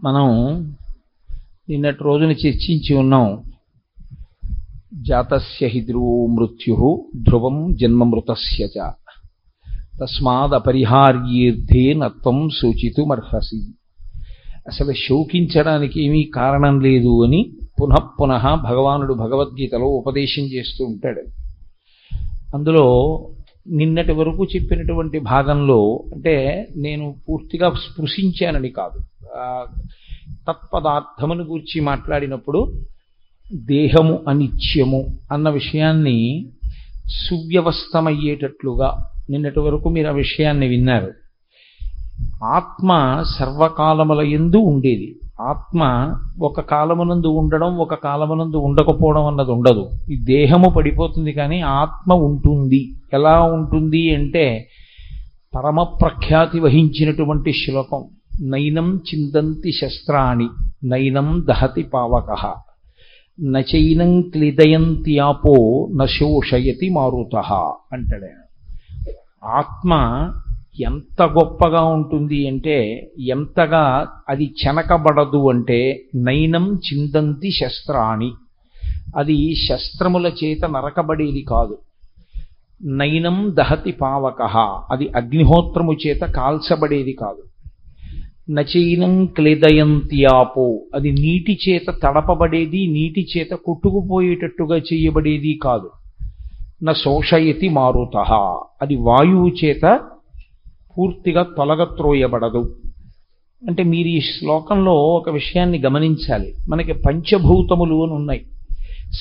మనం నిన్నటి రోజున చర్చించి ఉన్నాం. జాతస్య హి ధ్రువో మృత్యు ధ్రువం జన్మమృతస్య చ తస్మాదపరిహార్యేర్థే నత్వం సూచితుమర్హసి. అసలు శోకించడానికి ఏమీ కారణం లేదు అని పునః పునః భగవానుడు భగవద్గీతలో ఉపదేశం చేస్తూ ఉంటాడు. అందులో నిన్నటి వరకు చెప్పినటువంటి భాగంలో, అంటే నేను పూర్తిగా స్పృశించానని కాదు, తత్పదార్థమును గూర్చి మాట్లాడినప్పుడు దేహము అనిత్యము అన్న విషయాన్ని సువ్యవస్థమయ్యేటట్లుగా నిన్నటి వరకు మీరు ఆ విషయాన్ని విన్నారు. ఆత్మ సర్వకాలముల యందు ఉండేది. ఆత్మ ఒక కాలమునందు ఉండడం, ఒక కాలమునందు ఉండకపోవడం అన్నది ఉండదు. ఈ దేహము పడిపోతుంది కానీ ఆత్మ ఉంటుంది. ఎలా ఉంటుంది అంటే, పరమ ప్రఖ్యాతి వహించినటువంటి శ్లోకం, నైనం చిందంతి శస్త్రాణి నైనం దహతి పావకః నచైనం క్లిదయంతి ఆపో నశోషయతి మారుతః అంటాడు. ఆత్మ ఎంత గొప్పగా ఉంటుంది అంటే, ఎంతగా అది చెనకబడదు అంటే, నైనం చిందంతి శస్త్రాణి, అది శస్త్రముల చేత నరకబడేది కాదు. నైనం దహతి పావకః, అది అగ్నిహోత్రము చేత కాల్చబడేది కాదు. నచైనం క్లేదయంతి ఆపో, అది నీటి చేత తడపబడేది, నీటి చేత కొట్టుకుపోయేటట్టుగా చేయబడేది కాదు. న శోషయతి మారుతః, అది వాయువు చేత పూర్తిగా తొలగత్రోయబడదు. అంటే మీరు ఈ శ్లోకంలో ఒక విషయాన్ని గమనించాలి. మనకి పంచభూతములు అని ఉన్నాయి.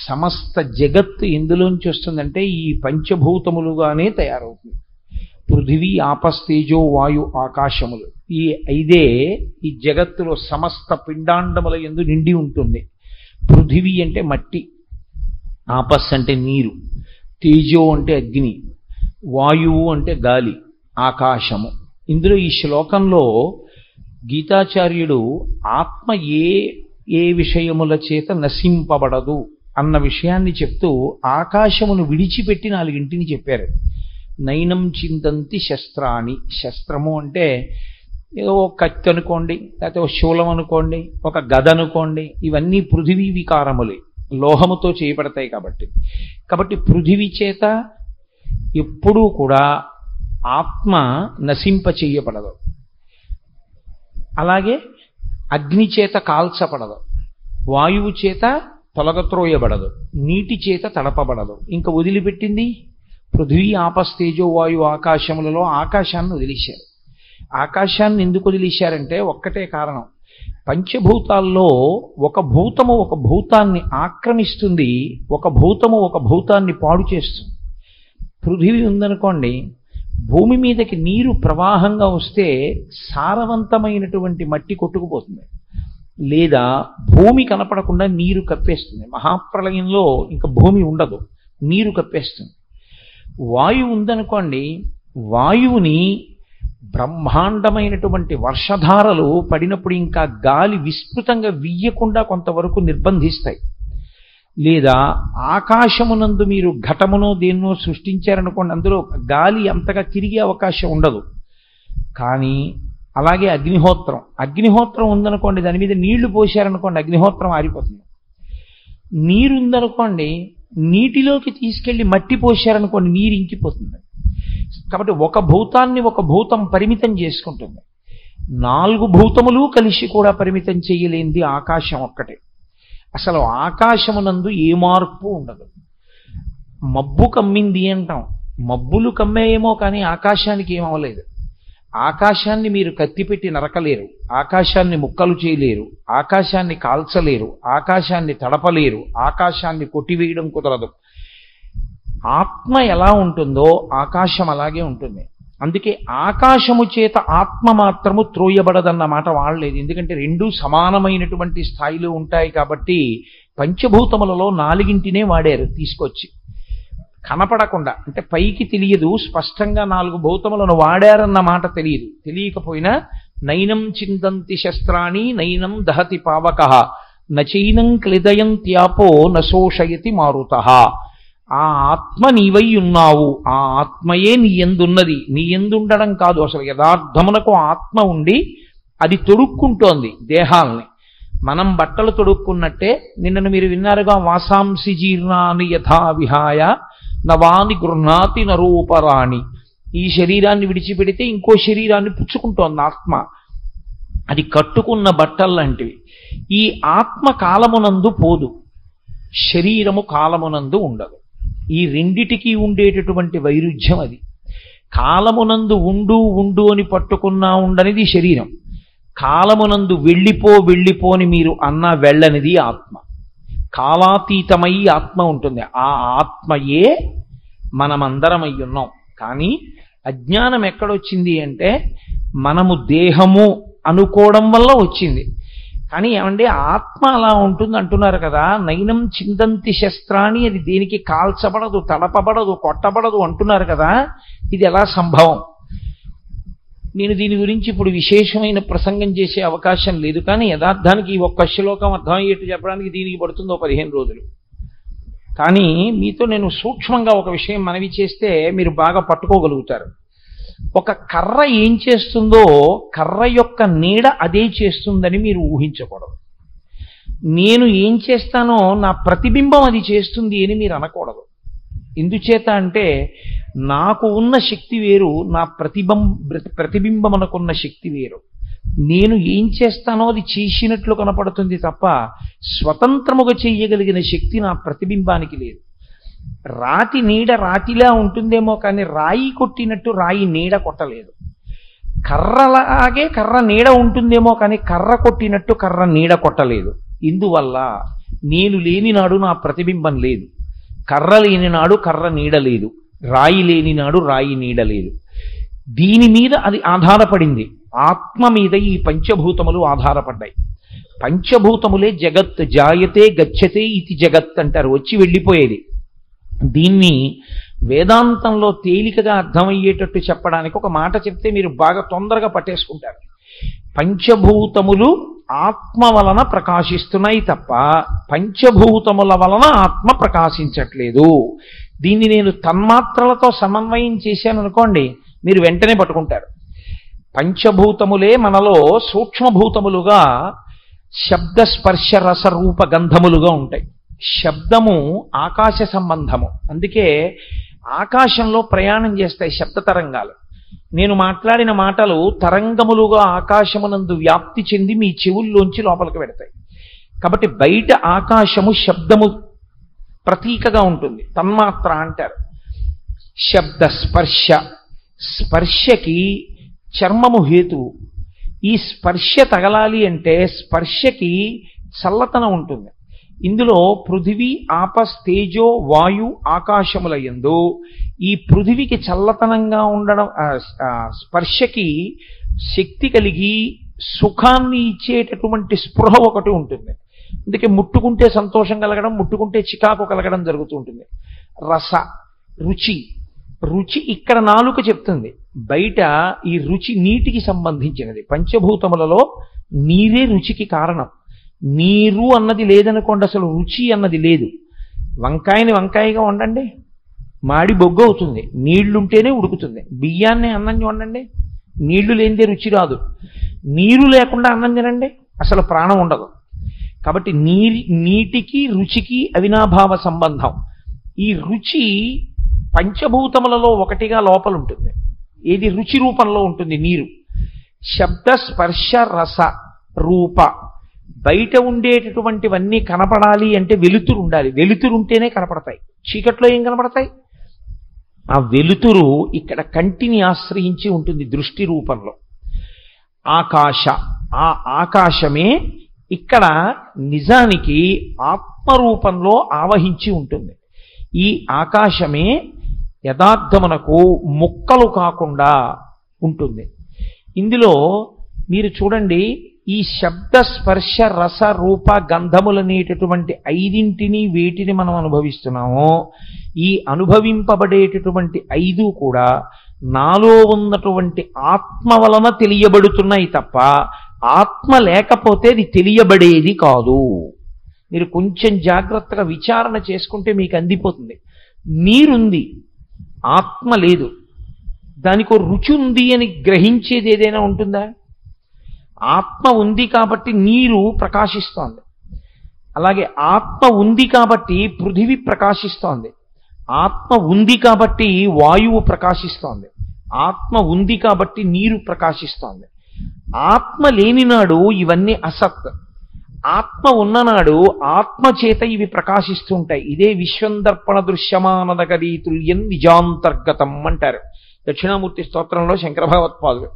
సమస్త జగత్తు ఎందులోంచి వస్తుందంటే ఈ పంచభూతములుగానే తయారవుతుంది. పృథివీ ఆపస్తేజో వాయు ఆకాశములు, ఈ ఐదే ఈ జగత్తులో సమస్త పిండాండముల యందు నిండి ఉంటుంది. పృథివీ అంటే మట్టి, ఆపస్ అంటే నీరు, తేజో అంటే అగ్ని, వాయువు అంటే గాలి, ఆకాశము. ఇందులో ఈ శ్లోకంలో గీతాచార్యుడు ఆత్మ ఏ విషయముల చేత నశింపబడదు అన్న విషయాన్ని చెప్తూ ఆకాశమును విడిచిపెట్టి నాలుగింటిని చెప్పారు. నైనం చిందంతి శస్త్రాణి, శస్త్రము అంటే ఏదో ఒక కత్తి అనుకోండి, లేకపోతే ఒక శూలం అనుకోండి, ఒక గద అనుకోండి, ఇవన్నీ పృథివీ వికారములే, లోహముతో చేయబడతాయి. కాబట్టి పృథివీ చేత ఎప్పుడూ కూడా ఆత్మ నశింప చెయ్యబడదు. అలాగే అగ్ని చేత కాల్చబడదు, వాయువు చేత తొలగత్రోయబడదు, నీటి చేత తడపబడదు. ఇంకా వదిలిపెట్టింది పృథివీ ఆపస్తేజో వాయు ఆకాశములలో ఆకాశాన్ని వదిలేశారు. ఆకాశాన్ని ఎందుకు వదిలేశారంటే ఒక్కటే కారణం, పంచభూతాల్లో ఒక భూతము ఒక భూతాన్ని ఆక్రమిస్తుంది, ఒక భూతము ఒక భూతాన్ని పాడు చేస్తుంది. పృథివీ ఉందనుకోండి, భూమి మీదకి నీరు ప్రవాహంగా వస్తే సారవంతమైనటువంటి మట్టి కొట్టుకుపోతుంది, లేదా భూమి కనపడకుండా నీరు కప్పేస్తుంది. మహాప్రళయంలో ఇంకా భూమి ఉండదు, నీరు కప్పేస్తుంది. వాయువు ఉందనుకోండి, వాయువుని బ్రహ్మాండమైనటువంటి వర్షధారలు పడినప్పుడు ఇంకా గాలి విస్తృతంగా వీయకుండా కొంతవరకు నిర్బంధిస్తాయి. లేదా ఆకాశమునందు మీరు ఘటమునో దేన్నో సృష్టించారనుకోండి, అందులో గాలి అంతగా తిరిగే అవకాశం ఉండదు. కానీ అలాగే అగ్నిహోత్రం ఉందనుకోండి, దాని మీద నీళ్లు పోశారనుకోండి, అగ్నిహోత్రం ఆరిపోతుంది. నీరుందనుకోండి, నీటిలోకి తీసుకెళ్లి మట్టి పోశారనుకోండి, నీరు ఇంకిపోతుంది. కాబట్టి ఒక భూతాన్ని ఒక భూతం పరిమితం చేసుకుంటుంది. 4 భూతములు కలిసి కూడా పరిమితం చేయలేనిది ఆకాశం ఒక్కటే. అసలు ఆకాశమునందు ఏ మార్పు ఉండదు. మబ్బు కమ్మింది అంటాం, మబ్బులు కమ్మేయేమో కానీ ఆకాశానికి ఏమవలేదు. ఆకాశాన్ని మీరు కత్తిపెట్టి నరకలేరు, ఆకాశాన్ని ముక్కలు చేయలేరు, ఆకాశాన్ని కాల్చలేరు, ఆకాశాన్ని తడపలేరు, ఆకాశాన్ని కొట్టివేయడం కుదరదు. ఆత్మ ఎలా ఉంటుందో ఆకాశం అలాగే ఉంటుంది. అందుకే ఆకాశము చేత ఆత్మ మాత్రము త్రోయబడదన్న మాట వాడలేదు. ఎందుకంటే రెండూ సమానమైనటువంటి స్థాయిలో ఉంటాయి కాబట్టి పంచభూతములలో 4 వాడారు తీసుకొచ్చి. కనపడకుండా అంటే పైకి తెలియదు, స్పష్టంగా 4 భూతములను వాడారన్న మాట తెలియదు. తెలియకపోయినా నైనం చిందంతి శస్త్రాణి నైనం దహతి పావకః నచైనం క్లిదయంత్యాపో నశోషయతి మారుతః. ఆ ఆత్మ నీవై ఉన్నావు, ఆ ఆత్మయే నీ యందున్నది. నీ యందుండడం కాదు, అసలు యథార్థమునకు ఆత్మ ఉండి అది తొడుక్కుంటోంది దేహాల్ని. మనం బట్టలు తొడుక్కున్నట్టే నిన్నను మీరు విన్నారుగా, వాసాంసి జీర్ణాని యథా విహాయ నవాని గృహ్ణాతి నరూపరాణి. ఈ శరీరాన్ని విడిచిపెడితే ఇంకో శరీరాన్ని పుచ్చుకుంటోంది ఆత్మ. అది కట్టుకున్న బట్టల్లాంటివి. ఈ ఆత్మ కాలమునందు పోదు, శరీరము కాలమునందు ఉండదు. ఈ రెండిటికి ఉండేటటువంటి వైరుధ్యం అది. కాలమునందు ఉండు ఉండు అని పట్టుకున్నా ఉండనిది శరీరం, కాలమునందు వెళ్ళిపోని మీరు అన్నా వెళ్ళనిది ఆత్మ. కాలాతీతమై ఆత్మ ఉంటుంది. ఆ ఆత్మయే మనమందరం అయి ఉన్నాం. కానీ అజ్ఞానం ఎక్కడొచ్చింది అంటే మనము దేహము అనుకోవడం వల్ల వచ్చింది. కానీ ఏమంటే ఆత్మ అలా ఉంటుంది అంటున్నారు కదా, నైనం చిందంతి శస్త్రాన్ని, అది దేనికి కాల్చబడదు, తడపబడదు, కొట్టబడదు అంటున్నారు కదా, ఇది ఎలా సంభవం? నేను దీని గురించి ఇప్పుడు విశేషమైన ప్రసంగం చేసే అవకాశం లేదు. కానీ యథార్థానికి ఈ ఒక్క శ్లోకం అర్థమయ్యేట్టు చెప్పడానికి దీనికి పడుతుందో 15 రోజులు. కానీ మీతో నేను సూక్ష్మంగా ఒక విషయం మనవి చేస్తే మీరు బాగా పట్టుకోగలుగుతారు. ఒక కర్ర ఏం చేస్తుందో కర్ర యొక్క నీడ అదే చేస్తుందని మీరు ఊహించకూడదు. నేను ఏం చేస్తానో నా ప్రతిబింబం అది చేస్తుంది అని మీరు అనకూడదు. ఎందుచేత అంటే నాకు ఉన్న శక్తి వేరు, నా ప్రతిబింబమునకున్న శక్తి వేరు. నేను ఏం చేస్తానో అది చేసినట్లు కనపడుతుంది తప్ప స్వతంత్రముగా చేయగలిగిన శక్తి నా ప్రతిబింబానికి లేదు. రాతి నీడ రాతిలా ఉంటుందేమో కానీ రాయి కొట్టినట్టు రాయి నీడ కొట్టలేదు. కర్రలాగే కర్ర నీడ ఉంటుందేమో కానీ కర్ర కొట్టినట్టు కర్ర నీడ కొట్టలేదు. ఇందువల్ల నేను లేని నాడు నా ప్రతిబింబం లేదు, కర్ర లేని నాడు కర్ర నీడ లేదు, రాయి లేని నాడు రాయి నీడ లేదు. దీని మీద అది ఆధారపడింది. ఆత్మ మీద ఈ పంచభూతములు ఆధారపడ్డాయి. పంచభూతములే జగత్. జాయతే గచ్చతే ఇది జగత్ అంటారు, వచ్చి వెళ్ళిపోయేది. దీన్ని వేదాంతంలో తేలికగా అర్థమయ్యేటట్టు చెప్పడానికి ఒక మాట చెప్తే మీరు బాగా తొందరగా పట్టేసుకుంటారు. పంచభూతములు ఆత్మ వలన ప్రకాశిస్తున్నాయి తప్ప పంచభూతముల వలన ఆత్మ ప్రకాశించట్లేదు. దీన్ని నేను తన్మాత్రలతో సమన్వయం చేశాను అనుకోండి, మీరు వెంటనే పట్టుకుంటారు. పంచభూతములే మనలో సూక్ష్మభూతములుగా శబ్ద స్పర్శ రస రూప గంధములుగా ఉంటాయి. శబ్దము ఆకాశ సంబంధము, అందుకే ఆకాశంలో ప్రయాణం చేస్తాయి శబ్ద తరంగాలు. నేను మాట్లాడిన మాటలు తరంగములుగా ఆకాశమునందు వ్యాప్తి చెంది మీ చెవుల్లోంచి లోపలికి పెడతాయి. కాబట్టి బయట ఆకాశము శబ్దము ప్రతీకగా ఉంటుంది, తన్మాత్ర అంటారు. శబ్ద స్పర్శ, స్పర్శకి చర్మము హేతువు. ఈ స్పర్శ తగలాలి అంటే స్పర్శకి చల్లతనం ఉంటుంది. ఇందులో పృథివీ ఆపస్ తేజో వాయు ఆకాశముల యందు ఈ పృథివికి చల్లతనంగా ఉండడం, స్పర్శకి శక్తి కలిగి సుఖాన్ని ఇచ్చేటటువంటి స్పృహ ఒకటి ఉంటుంది. అందుకే ముట్టుకుంటే సంతోషం కలగడం, ముట్టుకుంటే చికాకు కలగడం జరుగుతూ ఉంటుంది. రస, రుచి. రుచి ఇక్కడ నాలుక చెప్తుంది, బయట ఈ రుచి నీటికి సంబంధించినది. పంచభూతములలో నీరే రుచికి కారణం. నీరు అన్నది లేదనుకోండి, అసలు రుచి అన్నది లేదు. వంకాయని వంకాయగా వండండి, మాడి బొగ్గు అవుతుంది, నీళ్లుంటేనే ఉడుకుతుంది. బియ్యాన్ని అన్నం వండండి, నీళ్లు లేనిదే రుచి రాదు. నీరు లేకుండా అన్నం తినండి, అసలు ప్రాణం ఉండదు. కాబట్టి నీటికి రుచికి అవినాభావ సంబంధం. ఈ రుచి పంచభూతములలో ఒకటిగా లోపల ఉంటుంది. ఏది రుచి రూపంలో ఉంటుంది? నీరు. శబ్ద స్పర్శ రస రూప. బయట ఉండేటటువంటివన్నీ కనపడాలి అంటే వెలుతురు ఉండాలి. వెలుతురు ఉంటేనే కనపడతాయి. చీకట్లో ఏం కనపడతాయి? ఆ వెలుతురు ఇక్కడ కంటిని ఆశ్రయించి ఉంటుంది దృష్టి రూపంలో. ఆకాశ, ఆ ఆకాశమే ఇక్కడ నిజానికి ఆత్మరూపంలో ఆవహించి ఉంటుంది. ఈ ఆకాశమే యథార్థమునకు ముక్కలు కాకుండా ఉంటుంది. ఇందులో మీరు చూడండి, ఈ శబ్ద స్పర్శ రస రూప గంధములనేటటువంటి ఐదింటిని వేటిని మనం అనుభవిస్తున్నామో, ఈ అనుభవింపబడేటటువంటి ఐదు కూడా నాలో ఉన్నటువంటి ఆత్మ వలన తెలియబడుతున్నాయి తప్ప ఆత్మ లేకపోతే అది తెలియబడేది కాదు. మీరు కొంచెం జాగ్రత్తగా విచారణ చేసుకుంటే మీకు అందిపోతుంది. నీరుంది, ఆత్మ లేదు. దానికి రుచి ఉంది అని గ్రహించేది ఏదైనా ఉంటుందా? ఆత్మ ఉంది కాబట్టి నీరు ప్రకాశిస్తోంది. అలాగే ఆత్మ ఉంది కాబట్టి పృథివీ ప్రకాశిస్తోంది. ఆత్మ ఉంది కాబట్టి వాయువు ప్రకాశిస్తోంది. ఆత్మ ఉంది కాబట్టి నీరు ప్రకాశిస్తోంది. ఆత్మ లేనినాడు ఇవన్నీ అసత్. ఆత్మ ఉన్ననాడు ఆత్మ చేత ఇవి ప్రకాశిస్తుంటాయి. ఇదే విశ్వందర్పణ దృశ్యమానదగరీ తుల్యం నిజాంతర్గతం అంటారు దక్షిణామూర్తి స్తోత్రంలో శంకర భగవత్పాదులు.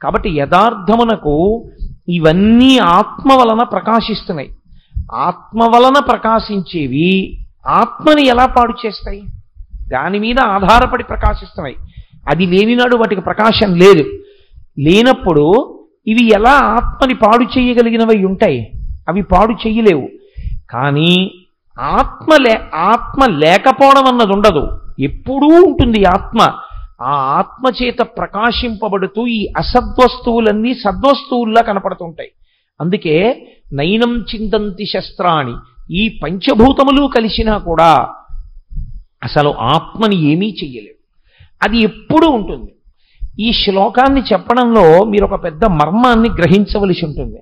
కాబట్టి యథార్థమునకు ఇవన్నీ ఆత్మ వలన ప్రకాశిస్తున్నాయి. ఆత్మ వలన ప్రకాశించేవి ఆత్మని ఎలా పాడు చేస్తాయి? దాని మీద ఆధారపడి ప్రకాశిస్తున్నాయి. అది లేనినాడు వాటికి ప్రకాశం లేదు. లేనప్పుడు ఇవి ఎలా ఆత్మని పాడు చేయగలిగినవి ఉంటాయి? అవి పాడు చెయ్యలేవు. కానీ ఆత్మ లేకపోవడం అన్నది ఉండదు, ఎప్పుడూ ఉంటుంది ఆత్మ. ఆ ఆత్మ చేత ప్రకాశింపబడుతూ ఈ అసద్వస్తువులన్నీ సద్వస్తువుల్లా కనపడుతుంటాయి. అందుకే నైనం చిందంతి శస్త్రాణి, ఈ పంచభూతములు కలిసినా కూడా అసలు ఆత్మని ఏమీ చెయ్యలేవు. అది ఎప్పుడూ ఉంటుంది. ఈ శ్లోకాన్ని చెప్పడంలో మీరు ఒక పెద్ద మర్మాన్ని గ్రహించవలసి ఉంటుంది.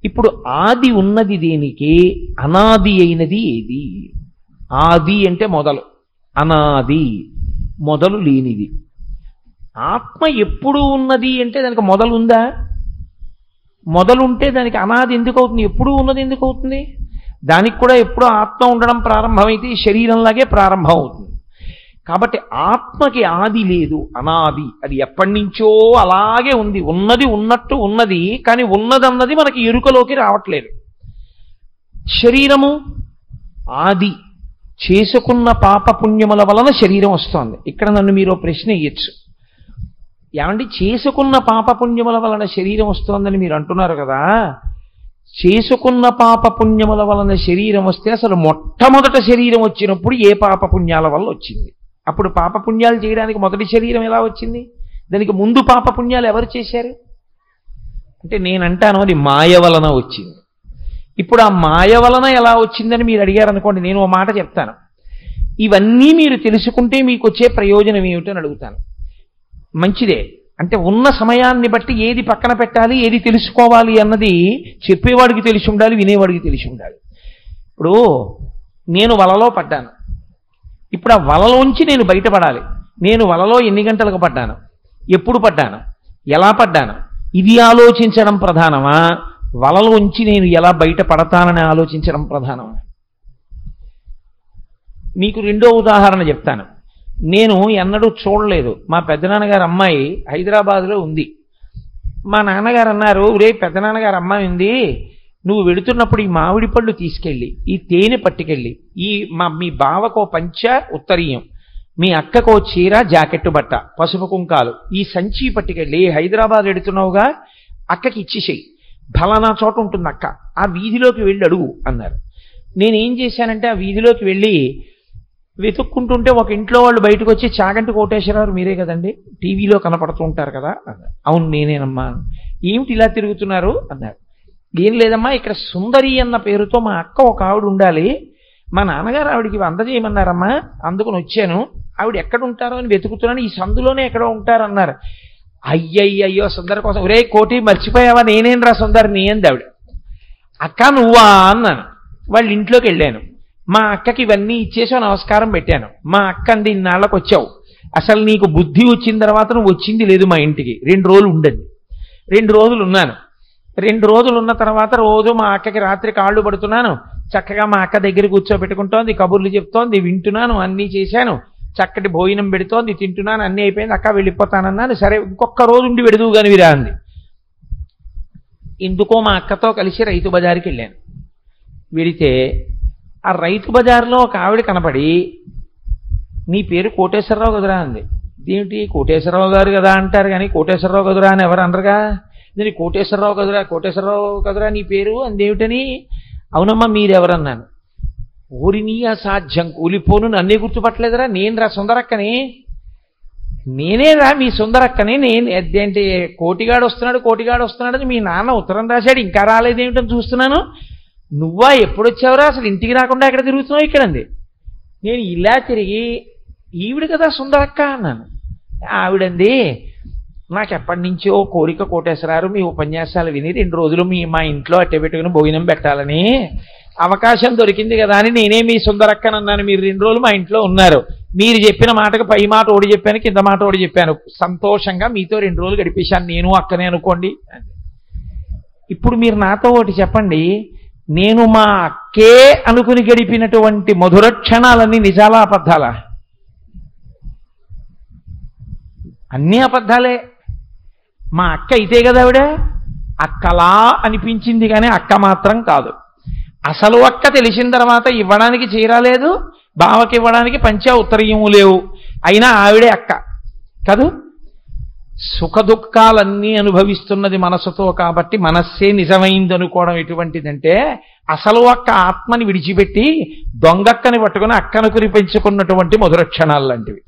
ఇప్పుడు ఆది ఉన్నది దేనికి? అనాది అయినది ఏది? ఆది అంటే మొదలు, అనాది మొదలు లేనిది. ఆత్మ ఎప్పుడు ఉన్నది అంటే దానికి మొదలు ఉందా? మొదలుంటే దానికి అనాది ఎందుకు అవుతుంది? ఎప్పుడూ ఉన్నది ఎందుకు అవుతుంది? దానికి కూడా ఎప్పుడూ ఆత్మ ఉండడం ప్రారంభమైతే ఈ శరీరంలాగే ప్రారంభం అవుతుంది. కాబట్టి ఆత్మకి ఆది లేదు, అనాది. అది ఎప్పటి నుంచో అలాగే ఉంది. ఉన్నది ఉన్నట్టు ఉన్నది, కానీ ఉన్నదన్నది మనకి ఎరుకలోకి రావట్లేదు. శరీరము ఆది, చేసుకున్న పాపపుణ్యముల వలన శరీరం వస్తోంది. ఇక్కడ నన్ను మీరు ప్రశ్న ఇయ్యచ్చు, ఏమండి చేసుకున్న పాపపుణ్యముల వలన శరీరం వస్తోందని మీరు అంటున్నారు కదా. చేసుకున్న పాపపుణ్యముల వలన శరీరం వస్తే అసలు మొట్టమొదట శరీరం వచ్చినప్పుడు ఏ పాపపుణ్యాల వల్ల వచ్చింది? అప్పుడు పాపపుణ్యాలు చేయడానికి మొదటి శరీరం ఎలా వచ్చింది? దానికి ముందు పాపపుణ్యాలు ఎవరు చేశారు అంటే నేనంటాను అది మాయ వలన వచ్చింది. ఇప్పుడు ఆ మాయ వలన ఎలా వచ్చిందని మీరు అడిగారు అనుకోండి, నేను ఓ మాట చెప్తాను. ఇవన్నీ మీరు తెలుసుకుంటే మీకు వచ్చే ప్రయోజనం ఏమిటని అడుగుతాను. మంచిదే, అంటే ఉన్న సమయాన్ని బట్టి ఏది పక్కన పెట్టాలి, ఏది తెలుసుకోవాలి అన్నది చెప్పేవాడికి తెలిసి ఉండాలి, వినేవాడికి తెలిసి ఉండాలి. ఇప్పుడు నేను వలలో పడ్డాను, ఇప్పుడు ఆ వలలోంచి నేను బయటపడాలి. నేను వలలో ఎన్ని గంటలకు పడ్డాను, ఎప్పుడు పడ్డాను, ఎలా పడ్డాను, ఇది ఆలోచించడం ప్రధానమా? వలలోంచి నేను ఎలా బయటపడతానని ఆలోచించడం ప్రధానమా? మీకు రెండో ఉదాహరణ చెప్తాను. నేను ఎన్నడూ చూడలేదు, మా పెద్దనాన్నగారు అమ్మాయి హైదరాబాద్లో ఉంది. మా నాన్నగారు అన్నారు, రే పెద్దనాన్నగారు అమ్మాయి ఉంది, నువ్వు వెడుతున్నప్పుడు ఈ మామిడి పళ్ళు తీసుకెళ్ళి, ఈ తేనె పట్టుకెళ్ళి, మీ బావకో పంచ ఉత్తరీయం, మీ అక్కకో చీర జాకెట్టు బట్ట పసుపు కుంకాలు, ఈ సంచి పట్టుకెళ్ళి హైదరాబాద్ వెడుతున్నావుగా అక్కకి ఇచ్చేసేయి, ఫలానా చోట ఉంటుంది అక్క, ఆ వీధిలోకి వెళ్ళి అడుగు అన్నారు. నేనేం చేశానంటే ఆ వీధిలోకి వెళ్ళి వెతుక్కుంటుంటే ఒక ఇంట్లో వాళ్ళు బయటకు వచ్చి, చాగంటి కోటేశ్వరరావు మీరే కదండి, టీవీలో కనపడుతూ ఉంటారు కదా అన్నారు. అవును నేనేనమ్మా. ఏమిటి ఇలా తిరుగుతున్నారు అన్నారు. ఏం లేదమ్మా, ఇక్కడ సుందరి అన్న పేరుతో మా అక్క ఒక ఆవిడ ఉండాలి, మా నాన్నగారు ఆవిడికి అందజేయమన్నారమ్మా, అందుకని వచ్చాను, ఆవిడ ఎక్కడ ఉంటారో అని వెతుకుతున్నాను, ఈ సందులోనే ఎక్కడో ఉంటారన్నారు. అయ్యయ్యో సుందరి కోసం, ఒరే కోటి మర్చిపోయావా, నేనేం రా సుందరిని అంది ఆవిడ. అక్క నువ్వా అన్నాను. వాళ్ళ ఇంట్లోకి వెళ్ళాను, మా అక్కకి ఇవన్నీ ఇచ్చేసి నమస్కారం పెట్టాను. మా అక్క అంది, ఇన్నాళ్ళకి వచ్చావు, అసలు నీకు బుద్ధి వచ్చిన తర్వాత నువ్వు వచ్చింది లేదు మా ఇంటికి, 2 రోజులు ఉండండి. 2 రోజులు ఉన్నాను. 2 రోజులు ఉన్న తర్వాత రోజు మా అక్కకి రాత్రి కాళ్ళు పడుతున్నాను, చక్కగా మా అక్క దగ్గర కూర్చోబెట్టుకుంటోంది, కబుర్లు చెప్తోంది, వింటున్నాను, అన్నీ చేశాను, చక్కటి భోజనం పెడుతోంది, తింటున్నాను, అన్నీ అయిపోయింది. అక్క వెళ్ళిపోతానన్నాను. సరే ఇంకొక రోజు ఉండి వెడుదువు కానీ విరా అంది. ఎందుకో మా అక్కతో కలిసి రైతు బజార్కి వెళ్ళాను. వెడితే ఆ రైతు బజార్లో ఒక ఆవిడ కనపడి, నీ పేరు కోటేశ్వరరావు కదురా అంది. ఇదేమిటి కోటేశ్వరరావు గారు కదా అంటారు కానీ కోటేశ్వరరావు కదురా అని ఎవరు అనరుగా. నేను కోటేశ్వరరావు కదురా, కోటేశ్వరరావు కదురా నీ పేరు అందేమిటని. అవునమ్మా మీరెవరన్నాను. ఊరిని అసాధ్యం, కూలిపోను, నన్నే గుర్తుపట్టలేదురా, నేను రా సుందరక్కని, నేనే రా మీ సుందరక్కని. నేను ఏంటి కోటిగాడు వస్తున్నాడు అని మీ నాన్న ఉత్తరం రాశాడు, ఇంకా రాలేదేమిటని చూస్తున్నాను. నువ్వా ఎప్పుడొచ్చావురా, అసలు ఇంటికి రాకుండా ఎక్కడ తిరుగుతున్నావు ఇక్కడ అంది. నేను ఇలా తిరిగి ఈవిడ కదా సుందరక్క అన్నాను. ఆవిడంది, నాకు ఎప్పటి నుంచో కోరిక కోటేశ్వరారు మీ ఉపన్యాసాలు విని 2 రోజులు మా ఇంట్లో అట్టే పెట్టుకుని భోజనం పెట్టాలని అవకాశం దొరికింది కదా అని నేనే మీ సుందరక్కనన్నాను. మీరు 2 రోజులు మా ఇంట్లో ఉన్నారు. మీరు చెప్పిన మాటకు పై మాట ఓడి చెప్పాను, కింద మాట ఓడి చెప్పాను. సంతోషంగా మీతో 2 రోజులు గడిపేశాను, నేను అక్కనే అనుకోండి. ఇప్పుడు మీరు నాతో ఒకటి చెప్పండి, నేను మా అక్కే అనుకుని గడిపినటువంటి మధుర క్షణాలన్నీ నిజాలా అబద్ధాలా? అన్నీ అబద్ధాలే. మా అక్క అయితే కదా ఆవిడ అక్కలా అనిపించింది, కానీ అక్క మాత్రం కాదు. అసలు అక్క తెలిసిన తర్వాత ఇవ్వడానికి చీరాలేదు, బావకి ఇవ్వడానికి పంచా ఉత్తరీయము లేవు, అయినా ఆవిడే అక్క కాదు. సుఖ దుఃఖాలన్నీ అనుభవిస్తున్నది మనసుతో కాబట్టి మనస్సే నిజమైంది అనుకోవడం ఎటువంటిదంటే, అసలు అక్క ఆత్మని విడిచిపెట్టి దొంగక్కని పట్టుకుని అక్కనుకుని పెంచుకున్నటువంటి మధుర క్షణాలు లాంటివి.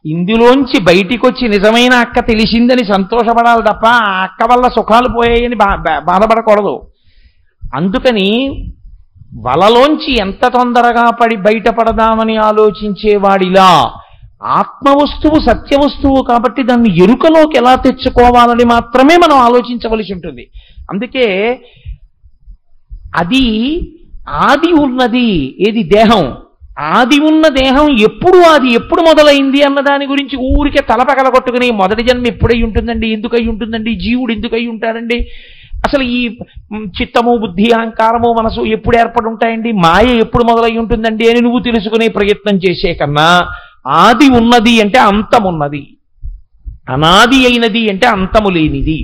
ఇందులోంచి బయటికి వచ్చి నిజమైన అక్క తెలిసిందని సంతోషపడాలి తప్ప ఆ అక్క వల్ల సుఖాలు పోయాయని బాధపడకూడదు. అందుకని వలలోంచి ఎంత తొందరగా బయటపడదామని ఆలోచించేవాడిలా ఆత్మవస్తువు సత్యవస్తువు కాబట్టి దాన్ని ఎరుకలోకి ఎలా తెచ్చుకోవాలని మాత్రమే మనం ఆలోచించవలసి ఉంటుంది. అందుకే అది ఆది ఉన్నది ఏది దేహం, ఆది ఉన్న దేహం ఎప్పుడు మొదలైంది అన్న దాని గురించి ఊరికే తలపగల కొట్టుకుని మొదటి జన్మ ఎప్పుడై ఉంటుందండి, ఎందుకై ఉంటుందండి, జీవుడు ఎందుకై ఉంటాడండి, అసలు ఈ చిత్తము బుద్ధి అహంకారము మనసు ఎప్పుడు ఏర్పడి ఉంటాయండి, మాయ ఎప్పుడు మొదలై ఉంటుందండి అని నువ్వు తెలుసుకునే ప్రయత్నం చేసే కన్నా ఆది ఉన్నది అంటే అంతమున్నది, అనాది అయినది అంటే అంతము లేనిది.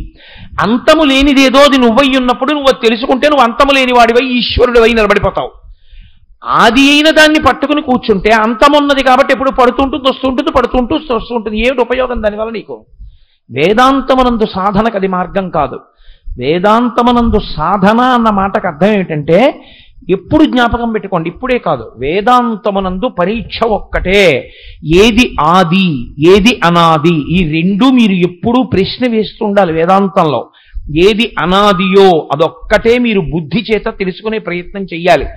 అంతము లేనిది ఏదో అది నువ్వై ఉన్నప్పుడు నువ్వు తెలుసుకుంటే నువ్వు అంతము లేని వాడివై ఈశ్వరుడివై నిలబడిపోతావు. ఆది అయిన దాన్ని పట్టుకుని కూర్చుంటే అంతమున్నది కాబట్టి ఎప్పుడు పడుతుంటుంది వస్తుంటుంది, పడుతుంటూ వస్తుంటుంది. ఏమిటి ఉపయోగం దానివల్ల నీకు? వేదాంతమనందు సాధనకు అది మార్గం కాదు. వేదాంతమనందు సాధన అన్న మాటకు అర్థం ఏమిటంటే, ఎప్పుడు జ్ఞాపకం పెట్టుకోండి, ఇప్పుడే కాదు, వేదాంతమనందు పరీక్ష ఒక్కటే. ఏది ఆది ఏది అనాది ఈ రెండు మీరు ఎప్పుడూ ప్రశ్న వేస్తూ ఉండాలి. వేదాంతంలో ఏది అనాదియో అదొక్కటే మీరు బుద్ధి చేత తెలుసుకునే ప్రయత్నం చెయ్యాలి.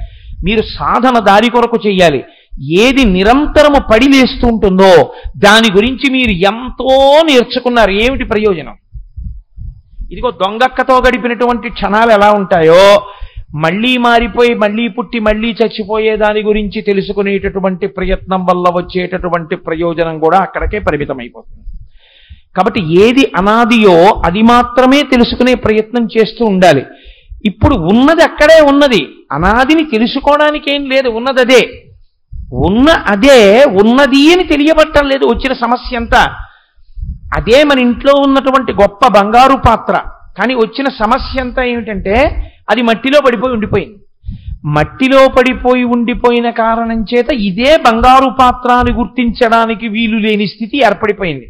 మీరు సాధన దారి కొరకు చెయ్యాలి. ఏది నిరంతరము పడి లేస్తూ ఉంటుందో దాని గురించి మీరు ఎంతో నేర్చుకున్నారు, ఏమిటి ప్రయోజనం? ఇదిగో దొంగక్కతో గడిపినటువంటి క్షణాలు ఎలా ఉంటాయో, మళ్ళీ మారిపోయి మళ్ళీ పుట్టి మళ్ళీ చచ్చిపోయే దాని గురించి తెలుసుకునేటటువంటి ప్రయత్నం వల్ల వచ్చేటటువంటి ప్రయోజనం కూడా అక్కడికే పరిమితమైపోతుంది. కాబట్టి ఏది అనాదియో అది మాత్రమే తెలుసుకునే ప్రయత్నం చేస్తూ ఉండాలి. ఇప్పుడు ఉన్నది అక్కడే ఉన్నది, అనాదిని తెలుసుకోవడానికి ఏం లేదు, ఉన్నది అదే. అదే ఉన్నది అని తెలియబట్టం లేదు. వచ్చిన సమస్య అంతా అదే. మన ఇంట్లో ఉన్నటువంటి గొప్ప బంగారు పాత్ర, కానీ వచ్చిన సమస్య అంతా ఏమిటంటే అది మట్టిలో పడిపోయి ఉండిపోయింది. మట్టిలో పడిపోయి ఉండిపోయిన కారణం చేత ఇదే బంగారు పాత్ర అని గుర్తించడానికి వీలు లేని స్థితి ఏర్పడిపోయింది.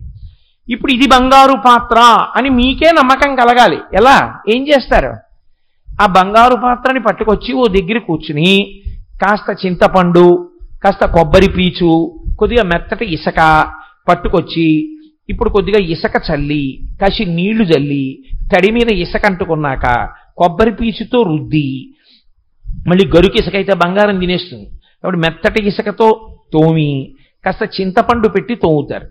ఇప్పుడు ఇది బంగారు పాత్ర అని మీకే నమ్మకం కలగాలి. ఎలా? ఏం చేస్తారు? ఆ బంగారు పాత్రని పట్టుకొచ్చి ఓ దగ్గర కూర్చుని కాస్త చింతపండు, కాస్త కొబ్బరి పీచు, కొద్దిగా మెత్తటి ఇసుక పట్టుకొచ్చి ఇప్పుడు కొద్దిగా ఇసుక చల్లి కాసి నీళ్లు చల్లి తడి మీద ఇసుక అంటుకున్నాక కొబ్బరి పీచుతో రుద్ది, మళ్ళీ గరుకు ఇసుక అయితే బంగారం తినేస్తుంది కాబట్టి మెత్తటి ఇసుకతో తోమి కాస్త చింతపండు పెట్టి తోముతారు.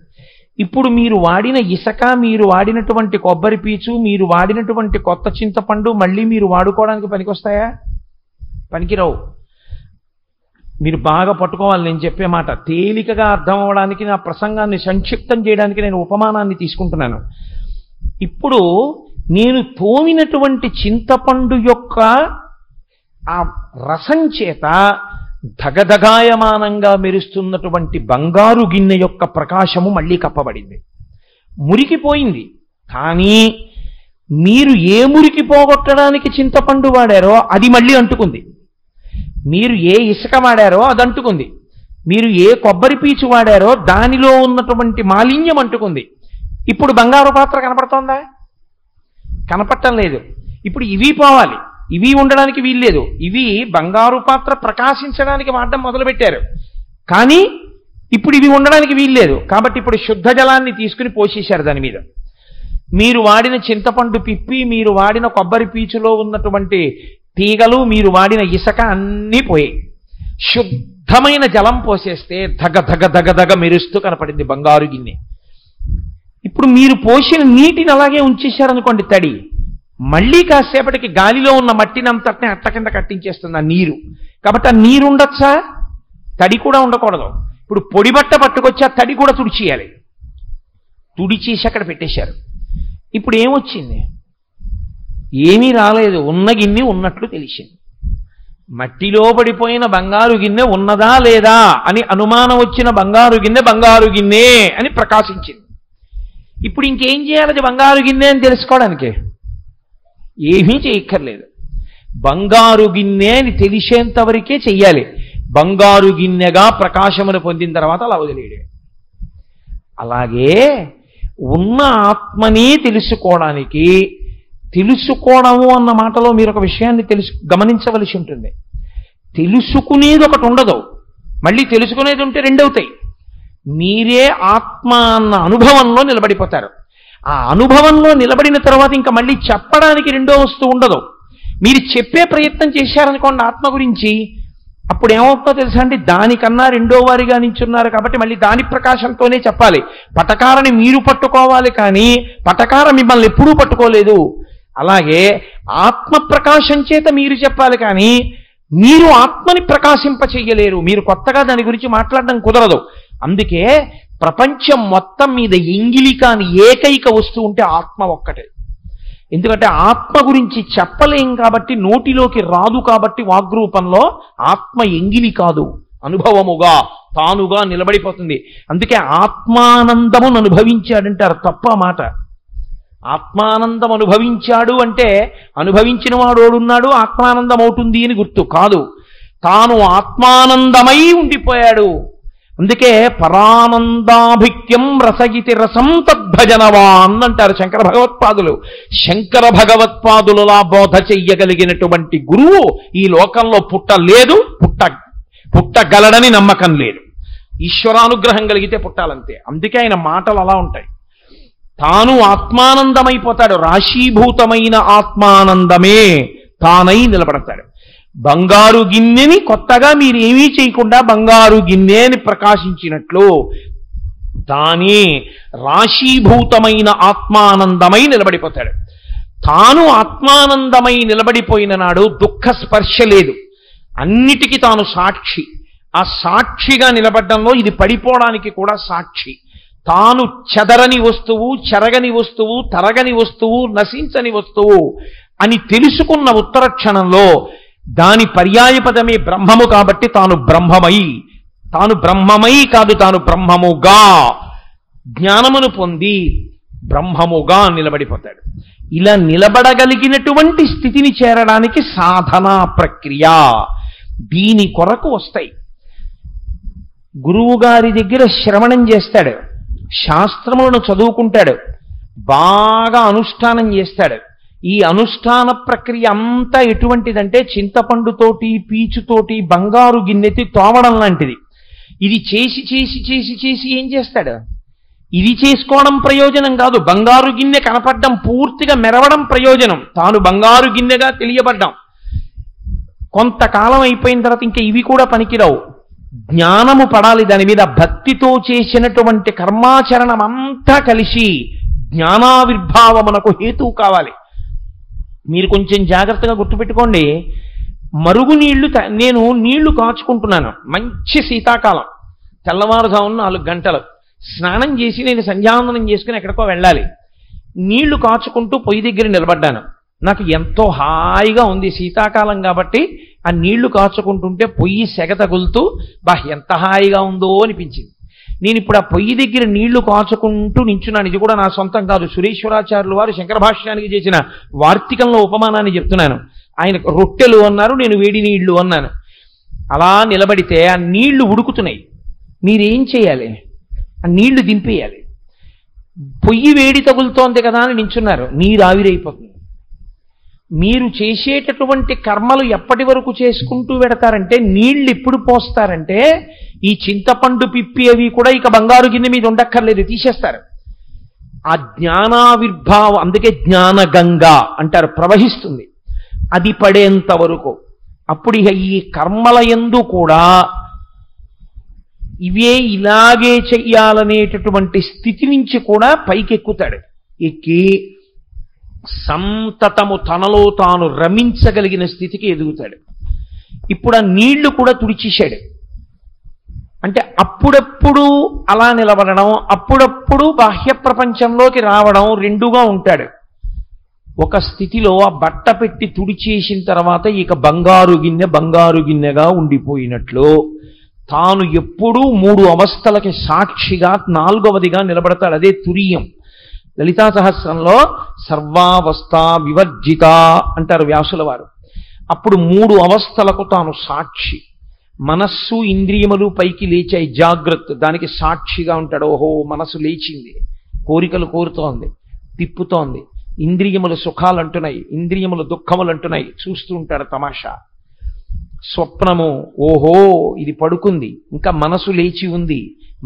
ఇప్పుడు మీరు వాడిన ఇసుక, మీరు వాడినటువంటి కొబ్బరి పీచు, మీరు వాడినటువంటి కొత్త చింతపండు మళ్ళీ మీరు వాడుకోవడానికి పనికొస్తాయా? పనికిరావు. మీరు బాగా పట్టుకోవాలి నేను చెప్పే మాట. తేలికగా అర్థం అవ్వడానికి నా ప్రసంగాన్ని సంక్షిప్తం చేయడానికి నేను ఉపమానాన్ని తీసుకుంటున్నాను. ఇప్పుడు నేను తోమినటువంటి చింతపండు యొక్క ఆ రసం చేత ధగధగాయమానంగా మెరుస్తున్నటువంటి బంగారు గిన్నె యొక్క ప్రకాశము మళ్ళీ కప్పబడింది, మురికిపోయింది. కానీ మీరు ఏ మురికి పోగొట్టడానికి చింతపండు వాడారో అది మళ్ళీ అంటుకుంది. మీరు ఏ ఇసుక వాడారో అది అంటుకుంది. మీరు ఏ కొబ్బరి పీచు వాడారో దానిలో ఉన్నటువంటి మాలిన్యం అంటుకుంది. ఇప్పుడు బంగారు పాత్ర కనపడుతోందా? కనపడటం లేదు. ఇప్పుడు ఇవి పోవాలి, ఇవి ఉండడానికి వీల్లేదు. ఇవి బంగారు పాత్ర ప్రకాశించడానికి వాడడం మొదలుపెట్టారు, కానీ ఇప్పుడు ఇవి ఉండడానికి వీల్లేదు. కాబట్టి ఇప్పుడు శుద్ధ జలాన్ని తీసుకుని పోసేశారు దాని మీద. మీరు వాడిన చింతపండు పిప్పి, మీరు వాడిన కొబ్బరి పీచులో ఉన్నటువంటి తీగలు, మీరు వాడిన ఇసుక అన్నీ పోయాయి. శుద్ధమైన జలం పోసేస్తే ధగ ధగ ధగ ధగ మెరుస్తూ కనపడింది బంగారు గిన్నె. ఇప్పుడు మీరు పోసిన నీటిని అలాగే ఉంచేశారనుకోండి తడి, మళ్ళీ కాసేపటికి గాలిలో ఉన్న మట్టిని అంతటిని అట్ల కింద కట్టించేస్తుంది ఆ నీరు. కాబట్టి ఆ నీరు ఉండొచ్చా? తడి కూడా ఉండకూడదు. ఇప్పుడు పొడి బట్ట పట్టుకొచ్చి ఆ తడి కూడా తుడిచేయాలి. తుడిచేసి అక్కడ పెట్టేశారు. ఇప్పుడు ఏమొచ్చింది? ఏమీ రాలేదు. ఉన్న గిన్నె ఉన్నట్లు తెలిసింది. మట్టిలో పడిపోయిన బంగారు గిన్నె ఉన్నదా లేదా అని అనుమానం వచ్చిన బంగారు గిన్నె అని ప్రకాశించింది. ఇప్పుడు ఇంకేం చేయాలి? అది బంగారు గిన్నె అని తెలుసుకోవడానికి ఏమీ చేయక్కర్లేదు. బంగారు గిన్నె అని తెలిసేంత వరకే చెయ్యాలి. బంగారు గిన్నెగా ప్రకాశమును పొందిన తర్వాత అలా వదిలేయడే. అలాగే ఉన్న ఆత్మని తెలుసుకోవడానికి, తెలుసుకోవడము అన్న మాటలో మీరు ఒక విషయాన్ని గమనించవలసి ఉంటుంది. తెలుసుకునేది ఒకటి ఉండదు, మళ్ళీ తెలుసుకునేది ఉంటే రెండవుతాయి. మీరే ఆత్మ అన్న అనుభవంలో నిలబడిపోతారు. ఆ అనుభవంలో నిలబడిన తర్వాత ఇంకా మళ్ళీ చెప్పడానికి రెండో వస్తువు ఉండదు. మీరు చెప్పే ప్రయత్నం చేశారనుకోండి ఆత్మ గురించి, అప్పుడు ఏమవుతుందో తెలుసా అండి? దానికన్నా రెండో వారిగా నించున్నారు కాబట్టి మళ్ళీ దాని ప్రకాశంతోనే చెప్పాలి. పటకారని మీరు పట్టుకోవాలి, కానీ పటకార మిమ్మల్ని ఎప్పుడూ పట్టుకోలేదు. అలాగే ఆత్మ ప్రకాశం చేత మీరు చెప్పాలి, కానీ మీరు ఆత్మని ప్రకాశింప చెయ్యలేరు. మీరు కొత్తగా దాని గురించి మాట్లాడడం కుదరదు. అందుకే ప్రపంచం మొత్తం మీద ఎంగిలి కాని ఏకైక వస్తువు ఉంటే ఆత్మ ఒక్కటే. ఎందుకంటే ఆత్మ గురించి చెప్పలేం కాబట్టి, నోటిలోకి రాదు కాబట్టి వాగ్రూపంలో ఆత్మ ఎంగిలి కాదు, అనుభవముగా తానుగా నిలబడిపోతుంది. అందుకే ఆత్మానందమును అనుభవించాడంటారు. తప్ప మాట. ఆత్మానందం అనుభవించాడు అంటే అనుభవించిన వాడోడున్నాడు ఆత్మానందం అవుతుంది అని గుర్తు కాదు. తాను ఆత్మానందమై ఉండిపోయాడు. అందుకే పరానందాభిక్యం రసగితి రసం తద్భజనవాన్ అంటారు శంకర భగవత్పాదులు. శంకర భగవత్పాదులలా బోధ చెయ్యగలిగినటువంటి గురువు ఈ లోకంలో పుట్టలేదు, పుట్టగలడని నమ్మకం లేదు. ఈశ్వరానుగ్రహం కలిగితే పుట్టాలంతే. అందుకే ఆయన మాటలు అలా ఉంటాయి. తాను ఆత్మానందమైపోతాడు. రాశీభూతమైన ఆత్మానందమే తానై నిలబడతాడు. బంగారు గిన్నెని కొత్తగా మీరు ఏమీ చేయకుండా బంగారు గిన్నెని ప్రకాశించినట్లు తానే రాశీభూతమైన ఆత్మానందమై నిలబడిపోతాడు. తాను ఆత్మానందమై నిలబడిపోయిన నాడు దుఃఖ స్పర్శ లేదు. అన్నిటికీ తాను సాక్షి. ఆ సాక్షిగా నిలబడ్డంలో ఇది పడిపోవడానికి కూడా సాక్షి. తాను చెదరని వస్తువు, చెరగని వస్తువు, తరగని వస్తువు, నశించని వస్తువు అని తెలుసుకున్న ఉత్తర క్షణంలో దాని పర్యాయపదమే బ్రహ్మము కాబట్టి తాను బ్రహ్మమై కాదు, తాను బ్రహ్మముగా జ్ఞానమును పొంది బ్రహ్మముగా నిలబడిపోతాడు. ఇలా నిలబడగలిగినటువంటి స్థితిని చేరడానికి సాధనా ప్రక్రియ దీని కొరకు వస్తాయి. గురువు గారి దగ్గర శ్రవణం చేస్తాడు, శాస్త్రములను చదువుకుంటాడు, బాగా అనుష్ఠానం చేస్తాడు. ఈ అనుష్ఠాన ప్రక్రియ అంతా ఎటువంటిదంటే చింతపండుతోటి పీచుతోటి బంగారు గిన్నెతి తోమడం లాంటిది. ఇది చేసి చేసి చేసి చేసి ఏం చేస్తాడు? ఇది చేసుకోవడం ప్రయోజనం కాదు, బంగారు గిన్నె కనపడడం, పూర్తిగా మెరవడం ప్రయోజనం. తాను బంగారు గిన్నెగా తెలియబడ్డం. కొంతకాలం అయిపోయిన తర్వాత ఇంకా ఇవి కూడా పనికిరావు. జ్ఞానము పడాలి దాని మీద. భక్తితో చేసినటువంటి కర్మాచరణం అంతా కలిసి జ్ఞానావిర్భావమునకు హేతువు కావాలి. మీరు కొంచెం జాగ్రత్తగా గుర్తుపెట్టుకోండి. మరుగు నీళ్లు నేను నీళ్లు కాచుకుంటున్నాను, మంచి శీతాకాలం, తెల్లవారుజామున 4 గంటలు స్నానం చేసి నేను సంధ్యావందనం చేసుకుని ఎక్కడికో వెళ్ళాలి. నీళ్లు కాచుకుంటూ పొయ్యి దగ్గర నిలబడ్డాను. నాకు ఎంతో హాయిగా ఉంది, శీతాకాలం కాబట్టి. ఆ నీళ్లు కాచుకుంటుంటే పొయ్యి సెగ తగులుతూ ఎంత హాయిగా ఉందో అనిపించింది. నేను ఇప్పుడు ఆ పొయ్యి దగ్గర నీళ్లు కాచుకుంటూ నించున్నాను. ఇది కూడా నా సొంతం కాదు, సురేశ్వరాచార్యులు వారు శంకర భాష్యానికి చేసిన వార్తికంలో ఉపమానాన్ని చెప్తున్నాను. ఆయన రొట్టెలు అన్నారు, నేను వేడి నీళ్లు అన్నాను. అలా నిలబడితే ఆ నీళ్లు ఉడుకుతున్నాయి. మీరేం చేయాలి? ఆ నీళ్లు దింపేయాలి. పొయ్యి వేడి తగులుతోంది కదా అని నించున్నారు, నీరు ఆవిరైపోతుంది. మీరు చేసేటటువంటి కర్మలు ఎప్పటి వరకు చేసుకుంటూ పెడతారంటే, నీళ్లు ఎప్పుడు పోస్తారంటే ఈ చింతపండు పిప్పి అవి కూడా ఇక బంగారు గిన్నె మీద ఉండక్కర్లేదు, తీసేస్తారు. ఆ జ్ఞానావిర్భావం, అందుకే జ్ఞానగంగా అంటారు, ప్రవహిస్తుంది. అది పడేంత వరకు. అప్పుడు ఇక ఈ కర్మల యందు కూడా ఇవే ఇలాగే చెయ్యాలనేటటువంటి స్థితి నుంచి కూడా పైకెక్కుతాడు. ఎక్కి సంతతము తనలో తాను రమించగలిగిన స్థితికి ఎదుగుతాడు. ఇప్పుడు ఆ నీళ్లు కూడా తుడిచేశాడు. అంటే అప్పుడప్పుడు అలా నిలబడడం, అప్పుడప్పుడు బాహ్య ప్రపంచంలోకి రావడం, రెండుగా ఉంటాడు. ఒక స్థితిలో ఆ బట్ట పెట్టి తుడిచేసిన తర్వాత ఇక బంగారు గిన్నెగా ఉండిపోయినట్లు తాను ఎప్పుడూ 3 అవస్థలకి సాక్షిగా 4వదిగా నిలబడతాడు. అదే తురియం. లలితా సహస్రంలో సర్వావస్థ వివర్జిత అంటారు వ్యాసుల వారు. అప్పుడు 3 అవస్థలకు తాను సాక్షి. మనస్సు ఇంద్రియములు పైకి లేచాయి, జాగ్రత్త, దానికి సాక్షిగా ఉంటాడు. ఓహో, మనసు లేచింది, కోరికలు కోరుతోంది, తిప్పుతోంది, ఇంద్రియములు సుఖాలు అంటున్నాయి, ఇంద్రియములు దుఃఖములు అంటున్నాయి, చూస్తూ ఉంటాడు తమాషా. స్వప్నము, ఓహో ఇది పడుకుంది, ఇంకా మనసు లేచి ఉంది,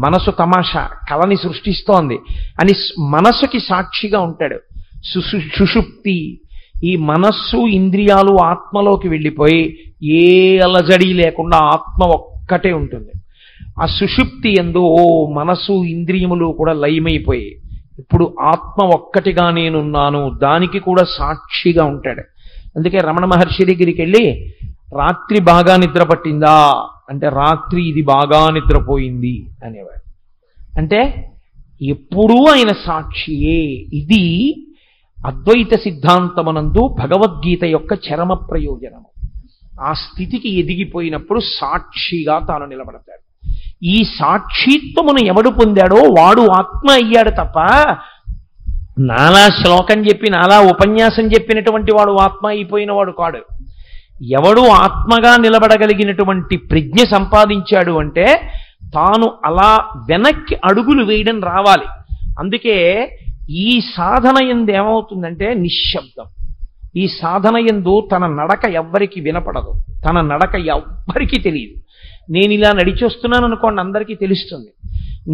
మనసు తమాషా కళని సృష్టిస్తోంది అని మనసుకి సాక్షిగా ఉంటాడు. సుషుప్తి, ఈ మనస్సు ఇంద్రియాలు ఆత్మలోకి వెళ్ళిపోయి ఏ అలజడి లేకుండా ఆత్మ ఒక్కటే ఉంటుంది. ఆ సుషుప్తి యందు ఓ మనసు ఇంద్రియములు కూడా లయమైపోయి ఇప్పుడు ఆత్మ ఒక్కటిగా నేనున్నాను, దానికి కూడా సాక్షిగా ఉంటాడు. అందుకే రమణ మహర్షి దగ్గరికి వెళ్ళి రాత్రి బాగా నిద్ర పట్టిందా అంటే రాత్రి ఇది బాగా నిద్రపోయింది అనేవాడు. అంటే ఎప్పుడూ ఆయన సాక్షియే. ఇది అద్వైత సిద్ధాంతమునందు భగవద్గీత యొక్క చరమ ప్రయోజనము. ఆ స్థితికి ఎదిగిపోయినప్పుడు సాక్షిగా తాను నిలబడతాడు. ఈ సాక్షిత్వమును ఎవడు పొందాడో వాడు ఆత్మ అయ్యాడు తప్ప నాలా శ్లోకం చెప్పి నాలా ఉపన్యాసం చెప్పినటువంటి వాడు ఆత్మ అయిపోయిన వాడు కాడు. ఎవడు ఆత్మగా నిలబడగలిగినటువంటి ప్రజ్ఞ సంపాదించాడు అంటే తాను అలా వెనక్కి అడుగులు వేయడం రావాలి. అందుకే ఈ సాధన యందు ఏమవుతుందంటే నిశ్శబ్దం. ఈ సాధన యందు తన నడక ఎవ్వరికి వినపడదు, తన నడక ఎవ్వరికి తెలియదు. నేను ఇలా నడిచొస్తున్నాను అనుకోండి, అందరికీ తెలుస్తుంది.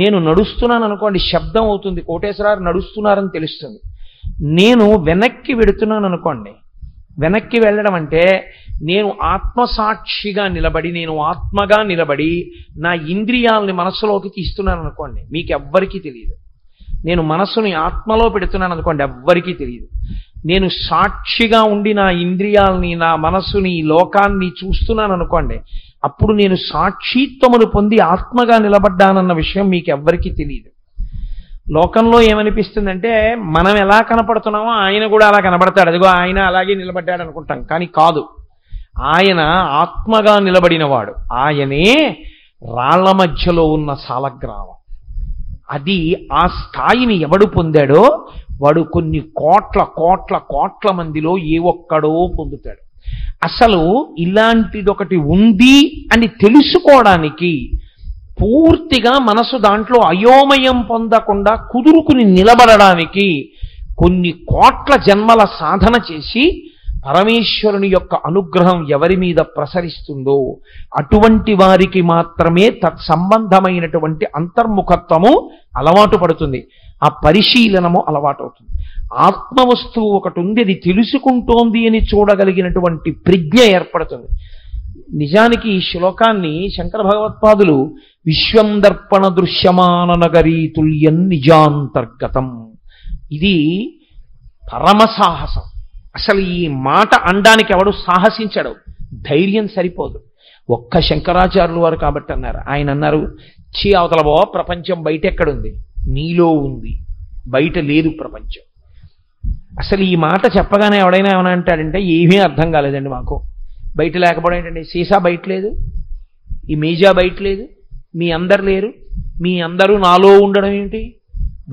నేను నడుస్తున్నాను అనుకోండి, శబ్దం అవుతుంది, కోటేశ్వరారు నడుస్తున్నారని తెలుస్తుంది. నేను వెనక్కి వెడుతున్నాను అనుకోండి, వెనక్కి వెళ్ళడం అంటే నేను ఆత్మసాక్షిగా నిలబడి, నేను ఆత్మగా నిలబడి నా ఇంద్రియాలని మనస్సులోకి తీస్తున్నాను అనుకోండి, మీకు ఎవ్వరికీ తెలియదు. నేను మనస్సుని ఆత్మలో పెడుతున్నాను అనుకోండి, ఎవ్వరికీ తెలియదు. నేను సాక్షిగా ఉండి నా ఇంద్రియాలని, నా మనస్సుని, లోకాన్ని చూస్తున్నాను అనుకోండి, అప్పుడు నేను సాక్షిత్వమును పొంది ఆత్మగా నిలబడ్డానన్న విషయం మీకు ఎవ్వరికీ తెలియదు. లోకంలో ఏమనిపిస్తుందంటే మనం ఎలా కనపడుతున్నామో ఆయన కూడా అలా కనబడతాడు, అదిగో ఆయన అలాగే నిలబడ్డాడు అనుకుంటాం. కానీ కాదు, ఆయన ఆత్మగా నిలబడినవాడు. ఆయనే రాళ్ల మధ్యలో ఉన్న సాలగ్రామం. అది ఆ స్థాయిని ఎవడు పొందాడో వాడు కొన్ని కోట్ల కోట్ల కోట్ల మందిలో ఏ ఒక్కడో పొందుతాడు. అసలు ఇలాంటిదొకటి ఉంది అని తెలుసుకోవడానికి పూర్తిగా మనసు దాంట్లో అయోమయం పొందకుండా కుదురుకుని నిలబడడానికి కొన్ని కోట్ల జన్మల సాధన చేసి పరమేశ్వరుని యొక్క అనుగ్రహం ఎవరి మీద ప్రసరిస్తుందో అటువంటి వారికి మాత్రమే తత్సంబంధమైనటువంటి అంతర్ముఖత్వము అలవాటు పడుతుంది, ఆ పరిశీలనము అలవాటు అవుతుంది. ఆత్మవస్తువు ఒకటి ఉంది, అది తెలుసుకుంటోంది అని చూడగలిగినటువంటి ప్రజ్ఞ ఏర్పడుతుంది. నిజానికి ఈ శ్లోకాన్ని శంకర భగవత్పాదులు విశ్వం దర్పణ దృశ్యమాన నగరీ తుల్యం నిజాంతర్గతం, ఇది పరమ సాహసం. అసలు ఈ మాట అనడానికి ఎవడు సాహసించడు, ధైర్యం సరిపోదు. ఒక్క శంకరాచార్యులు వారు కాబట్టి అన్నారు. ఆయన అన్నారు, చీ అవతల బో, ప్రపంచం బయట ఎక్కడుంది, నీలో ఉంది, బయట లేదు ప్రపంచం. అసలు ఈ మాట చెప్పగానే ఎవడైనా ఏమైనా అంటాడంటే ఏమీ అర్థం కాలేదండి మాకు. బయట లేకపోవడం ఏంటండి, సీసా బయట లేదు, ఈ మేజా బయట లేదు, మీ అందరు లేరు, మీ అందరూ నాలో ఉండడం ఏమిటి,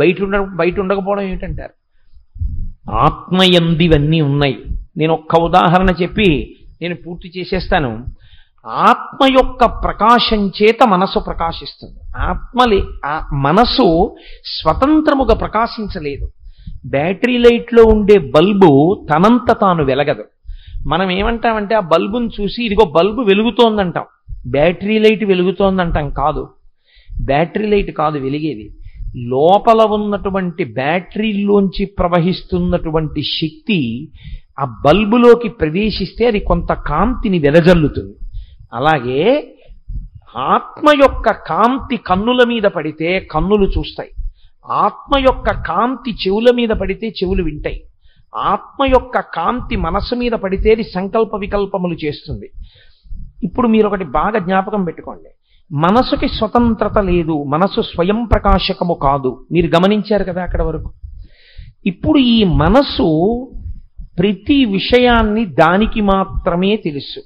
బయట ఉండకపోవడం ఏమిటంటారు. ఆత్మయందివన్నీ ఉన్నాయి. నేను ఒక్క ఉదాహరణ చెప్పి నేను పూర్తి చేసేస్తాను. ఆత్మ యొక్క ప్రకాశం చేత మనసు ప్రకాశిస్తుంది. మనసు స్వతంత్రముగా ప్రకాశించలేదు. బ్యాటరీ లైట్లో ఉండే బల్బు తనంత తాను వెలగదు. మనం ఏమంటామంటే ఆ బల్బును చూసి ఇదిగో బల్బు వెలుగుతోందంటాం, బ్యాటరీ లైట్ వెలుగుతోందంటాం. కాదు, బ్యాటరీ లైట్ కాదు వెలిగేది, లోపల ఉన్నటువంటి బ్యాటరీలోంచి ప్రవహిస్తున్నటువంటి శక్తి ఆ బల్బులోకి ప్రవేశిస్తే అది కొంత కాంతిని వెదజల్లుతుంది. అలాగే ఆత్మ యొక్క కాంతి కన్నుల మీద పడితే కన్నులు చూస్తాయి, ఆత్మ యొక్క కాంతి చెవుల మీద పడితే చెవులు వింటాయి, ఆత్మ యొక్క కాంతి మనస్సు మీద పడితే అది సంకల్ప వికల్పములు చేస్తుంది. ఇప్పుడు మీరు ఒకటి బాగా జ్ఞాపకం పెట్టుకోండి, మనసుకి స్వతంత్రత లేదు, మనసు స్వయం ప్రకాశకము కాదు. మీరు గమనించారు కదా అక్కడ వరకు. ఇప్పుడు ఈ మనసు ప్రతి విషయాన్ని దానికి మాత్రమే తెలుసు.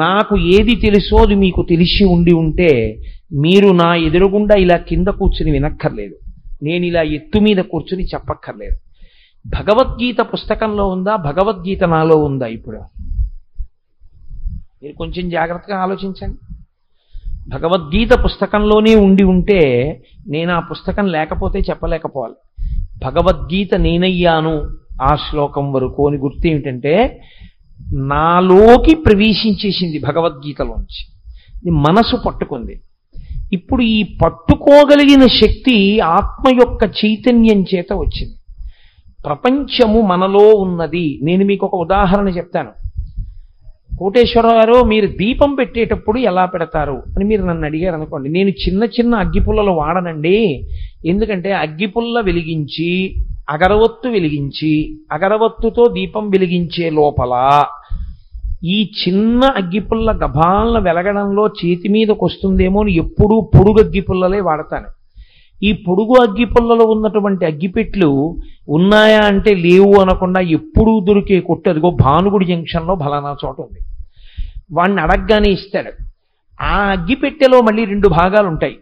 నాకు ఏది తెలుసో అది మీకు తెలిసి ఉంటే మీరు నా ఎదురుగుండా ఇలా కింద కూర్చుని వినక్కర్లేదు, నేను ఇలా ఎత్తు మీద కూర్చుని చెప్పక్కర్లేదు. భగవద్గీత పుస్తకంలో ఉందా, భగవద్గీత నాలో ఉందా? ఇప్పుడు మీరు కొంచెం జాగ్రత్తగా ఆలోచించండి. భగవద్గీత పుస్తకంలోనే ఉంటే నేను ఆ పుస్తకం లేకపోతే చెప్పలేకపోవాలి. భగవద్గీత నేనయ్యాను ఆ శ్లోకం వరకు అని గుర్తు ఏమిటంటే నాలోకి ప్రవేశించేసింది భగవద్గీతలోంచి, మనసు పట్టుకుంది. ఇప్పుడు ఈ పట్టుకోగలిగిన శక్తి ఆత్మ యొక్క చైతన్యం చేత వచ్చింది. ప్రపంచము మనలో ఉన్నది. నేను మీకు ఒక ఉదాహరణ చెప్తాను. కోటేశ్వరరావు గారు, మీరు దీపం పెట్టేటప్పుడు ఎలా పెడతారు అని మీరు నన్ను అడిగారు అనుకోండి, నేను చిన్న చిన్న అగ్గిపుల్లలు వాడనండి. ఎందుకంటే అగ్గిపుల్ల వెలిగించి అగరవత్తు వెలిగించి అగరవత్తుతో దీపం వెలిగించే లోపల ఈ చిన్న అగ్గిపుల్ల గభాలను వెలగడంలో చేతి మీదకి వస్తుందేమో అని ఎప్పుడూ పొడుగు అగ్గిపుల్లలే వాడతాను. ఈ పొడుగు అగ్గిపుల్లలో ఉన్నటువంటి అగ్గిపెట్లు ఉన్నాయా అంటే లేవు అనకుండా ఎప్పుడూ దొరికే కొట్టు అదిగో భానుగుడి జంక్షన్లో ఫలానా చోట ఉంది, వాడిని అడగగానే ఇస్తాడు. ఆ అగ్గిపెట్టెలో మళ్ళీ 2 భాగాలు ఉంటాయి.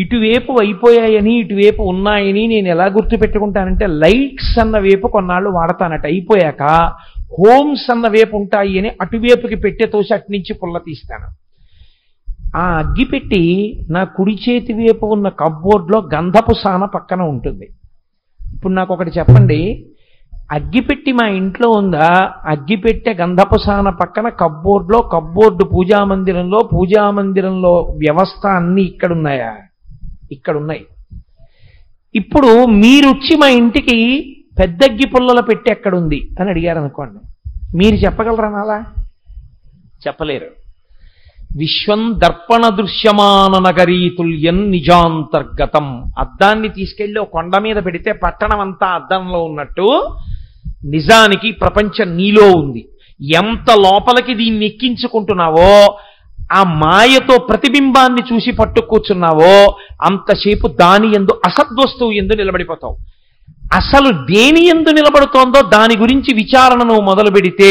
ఇటువైపు అయిపోయాయని ఇటువైపు ఉన్నాయని నేను ఎలా గుర్తుపెట్టుకుంటానంటే లైట్స్ అన్న వైపు కొన్నాళ్ళు వాడతానట, అయిపోయాక హోమ్స్ అన్న వైపు ఉంటాయి అని అటువైపుకి పెట్టె తోసి అట్నుంచి పుల్ల తీస్తాను. ఆ అగ్గిపెట్టి నా కుడి చేతి వైపు ఉన్న కప్బోర్డ్లో గంధపు సాన పక్కన ఉంటుంది. ఇప్పుడు నాకు ఒకటి చెప్పండి, అగ్గిపెట్టి మా ఇంట్లో ఉందా? అగ్గిపెట్టె గంధపు సాన పక్కన కప్బోర్డ్లో, కప్బోర్డు పూజామందిరంలో వ్యవస్థ అన్నీ ఇక్కడున్నాయా? ఇక్కడున్నాయి. ఇప్పుడు మీరొచ్చి మా ఇంటికి పెద్ద అగ్గి పుల్లల పెట్టి ఎక్కడుంది అని అడిగారు అనుకోండి, మీరు చెప్పగలరా? అలా చెప్పలేరు. విశ్వం దర్పణ దృశ్యమాన నగరీతుల్యం నిజాంతర్గతం. అద్దాన్ని తీసుకెళ్లి ఒక కొండ మీద పెడితే పట్టణం అంతా అద్దంలో ఉన్నట్టు నిజానికి ప్రపంచం నీలో ఉంది. ఎంత లోపలికి దీన్ని ఎక్కించుకుంటున్నావో, ఆ మాయతో ప్రతిబింబాన్ని చూసి పట్టు కూర్చున్నావో అంతసేపు దాని యందు అసద్వస్తువు యందు నిలబడిపోతావు. అసలు దేని యందు నిలబడుతోందో దాని గురించి విచారణను మొదలు పెడితే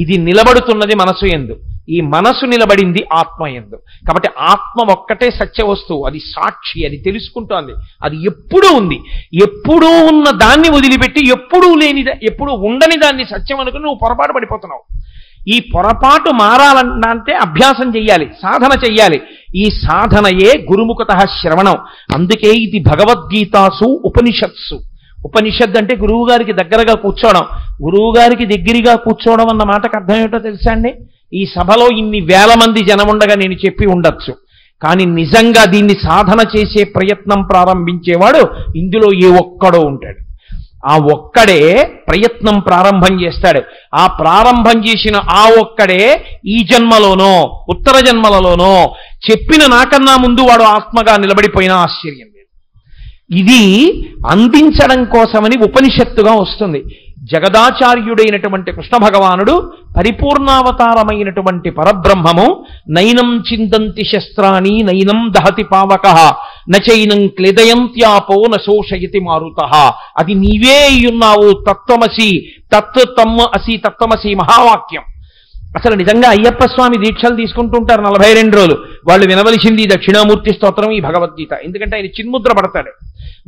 ఇది నిలబడుతున్నది మనసు యందు, ఈ మనసు నిలబడింది ఆత్మ యందు. కాబట్టి ఆత్మ ఒక్కటే సత్య వస్తువు, అది సాక్షి, అది తెలుసుకుంటోంది, అది ఎప్పుడూ ఉంది. ఎప్పుడూ ఉన్న దాన్ని వదిలిపెట్టి ఎప్పుడూ లేని, ఎప్పుడూ ఉండని దాన్ని సత్యం అనుకుని నువ్వు పొరపాటు పడిపోతున్నావు. ఈ పొరపాటు మారాలంటే అభ్యాసం చెయ్యాలి, సాధన చెయ్యాలి. ఈ సాధనయే గురుముఖతః శ్రవణం. అందుకే ఇది భగవద్గీతాసు ఉపనిషత్సు. ఉపనిషత్ అంటే గురువు గారికి దగ్గరగా కూర్చోవడం. గురువు గారికి దగ్గరగా కూర్చోవడం అన్న మాటకు అర్థం ఏమిటో తెలుసా అండి? ఈ సభలో ఇన్ని వేల మంది జనముండగా నేను చెప్పి ఉండొచ్చు, కానీ నిజంగా దీన్ని సాధన చేసే ప్రయత్నం ప్రారంభించేవాడు ఇందులో ఏ ఒక్కడో ఉంటాడు. ఆ ఒక్కడే ప్రయత్నం ప్రారంభం చేస్తాడు. ఆ ప్రారంభం చేసిన ఆ ఒక్కడే ఈ జన్మలోనో ఉత్తర జన్మలలోనో చెప్పిన నాకన్నా ముందు వాడు ఆత్మగా నిలబడిపోయినా ఆశ్చర్యం లేదు. ఇది అందించడం కోసమని ఉపనిషత్తుగా వస్తుంది. జగదాచార్యుడైనటువంటి కృష్ణ భగవానుడు పరిపూర్ణావతారమైనటువంటి పరబ్రహ్మము నైనం చిందంతి శస్త్రాణి నైనం దహతి పావకః నచైనం క్లేదయంత్యాపో నశోషయతి మారుతః. అది నీవే అయ్యున్నావు, తత్వమసి తత్వమసి మహావాక్యం. అసలు నిజంగా అయ్యప్ప స్వామి దీక్షలు తీసుకుంటుంటారు 42 రోజులు. వాళ్ళు వినవలసింది దక్షిణామూర్తి స్తోత్రం, ఈ భగవద్గీత. ఎందుకంటే ఆయన చిన్ముద్ర పడతాడు.